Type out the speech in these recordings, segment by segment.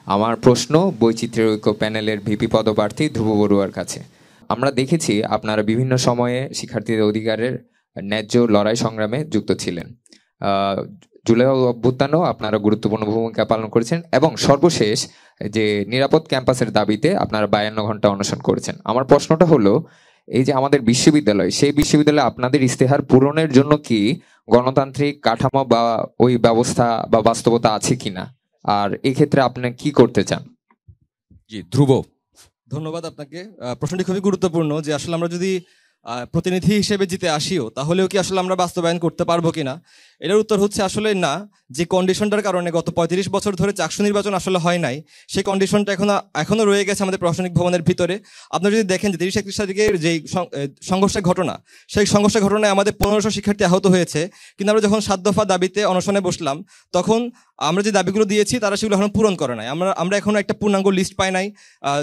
আমার প্রশ্ন বৈচিত্র্য ঐক্য প্যানেলের ভিপি পদপ্রার্থী ধ্রুব বড়ুয়ার কাছে। আমরা দেখেছি আপনারা বিভিন্ন সময়ে শিক্ষার্থীদের অধিকারের ন্যায্য লড়াই সংগ্রামে যুক্ত ছিলেন। আহ, জুলাই অভ্যুত্থানেও আপনারা গুরুত্বপূর্ণ ভূমিকা পালন করেছেন এবং সর্বশেষ যে নিরাপদ ক্যাম্পাসের দাবিতে আপনারা 52 ঘন্টা অনশন করেছেন। আমার প্রশ্নটা হলো, এই যে আমাদের বিশ্ববিদ্যালয়, সেই বিশ্ববিদ্যালয়ে আপনাদের ইস্তেহার পূরণের জন্য কি গণতান্ত্রিক কাঠামো বা ওই ব্যবস্থা বা বাস্তবতা আছে কিনা, আর এক্ষেত্রে আপনি কি করতে চান? জি, ধ্রুব। ধন্যবাদ আপনাকে। প্রশ্নটি খুবই গুরুত্বপূর্ণ যে আসলে আমরা যদি প্রতিনিধি হিসেবে জিতে আসিও তাহলেও কি আসলে আমরা বাস্তবায়ন করতে পারবো কিনা, এটার উত্তর হচ্ছে আসলে না। যে কন্ডিশনটার কারণে গত 35 বছর ধরে চাকসু নির্বাচন আসলে হয় নাই, সেই কন্ডিশনটা এখনো রয়ে গেছে আমাদের প্রশাসনিক ভবনের ভিতরে। আপনারা যদি দেখেন যে 30-31 তারিখের যেই সংঘর্ষের ঘটনা, সেই সংঘর্ষের ঘটনায় আমাদের 1500 শিক্ষার্থী আহত হয়েছে। কিন্তু আমরা যখন 7 দফা দাবিতে অনশনে বসলাম, তখন আমরা যে দাবিগুলো দিয়েছি তারা সেগুলো এখনো পূরণ করে নাই। আমরা এখনো একটা পূর্ণাঙ্গ লিস্ট পাই নাই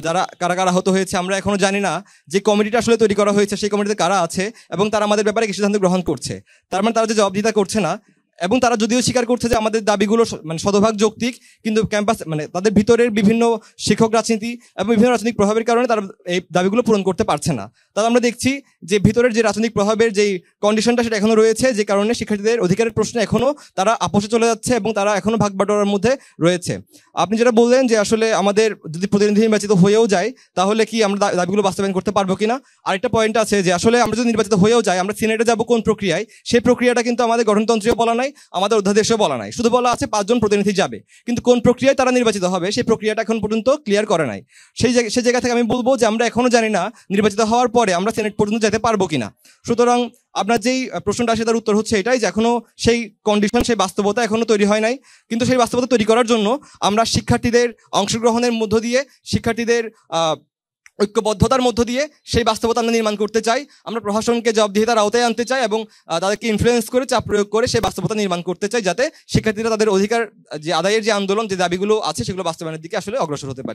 যারা কারা কারা আহত হয়েছে। আমরা এখনো জানি না যে কমিটিটা আসলে তৈরি করা হয়েছে সেই কমিটিতে কারা আছে এবং তারা আমাদের ব্যাপারে কি সিদ্ধান্ত গ্রহণ করছে। তার মানে তারা যে জবাবদিহিতা করছে না, এবং তারা যদিও স্বীকার করছে যে আমাদের দাবিগুলো মানে শতভাগ যৌক্তিক, কিন্তু ক্যাম্পাস মানে তাদের ভিতরের বিভিন্ন শিক্ষক রাজনীতি এবং বিভিন্ন রাজনৈতিক প্রভাবের কারণে তারা এই দাবিগুলো পূরণ করতে পারছে না। তাহলে আমরা দেখছি যে ভিতরের যে রাজনৈতিক প্রভাবের যেই কন্ডিশনটা সেটা এখনো রয়েছে, যে কারণে শিক্ষার্থীদের অধিকারের প্রশ্নে এখনো তারা আপোষে চলে যাচ্ছে এবং তারা এখনো ভাগ বাটোয়ারার মধ্যে রয়েছে। আপনি যেটা বললেন যে আসলে আমাদের যদি প্রতিনিধি নির্বাচিত হয়েও যায় তাহলে কি আমরা দাবিগুলো বাস্তবায়ন করতে পারবো কিনা। আরেকটা পয়েন্ট আছে যে আসলে আমরা যদি নির্বাচিত হয়েও যাই, আমরা সিনেটে যাবো কোন প্রক্রিয়ায়, সেই প্রক্রিয়াটা কিন্তু আমাদের গঠনতন্ত্রেও বলা নাই, আমাদের অধ্যাদেশেও বলা নাই। শুধু বলা আছে 5 জন প্রতিনিধি যাবে, কিন্তু কোন প্রক্রিয়ায় তারা নির্বাচিত হবে সেই প্রক্রিয়াটা এখন পর্যন্ত ক্লিয়ার করে নাই। সেই জায়গা থেকে আমি বলবো যে আমরা এখনো জানি না নির্বাচিত হওয়ার পরে আমরা সিনেট পর্যন্ত যেতে পারবো কিনা। সুতরাং আপনার যেই প্রশ্নটা আসে তার উত্তর হচ্ছে এটাই যে এখনো সেই কন্ডিশন, সেই বাস্তবতা এখনো তৈরি হয় নাই। কিন্তু সেই বাস্তবতা তৈরি করার জন্য আমরা শিক্ষার্থীদের অংশগ্রহণের মধ্য দিয়ে, শিক্ষার্থীদের ঐক্যবদ্ধতার মধ্য দিয়ে সেই বাস্তবতা আমরা নির্মাণ করতে চাই। আমরা প্রশাসনকে জবাবদিহিতার আওতায় আনতে চাই এবং তাদেরকে ইনফ্লুয়েন্স করে, চাপ প্রয়োগ করে সেই বাস্তবতা নির্মাণ করতে চাই, যাতে শিক্ষার্থীরা তাদের অধিকার যে আদায়ের যে আন্দোলন, যে দাবিগুলো আছে সেগুলো বাস্তবায়নের দিকে আসলে অগ্রসর হতে পারে।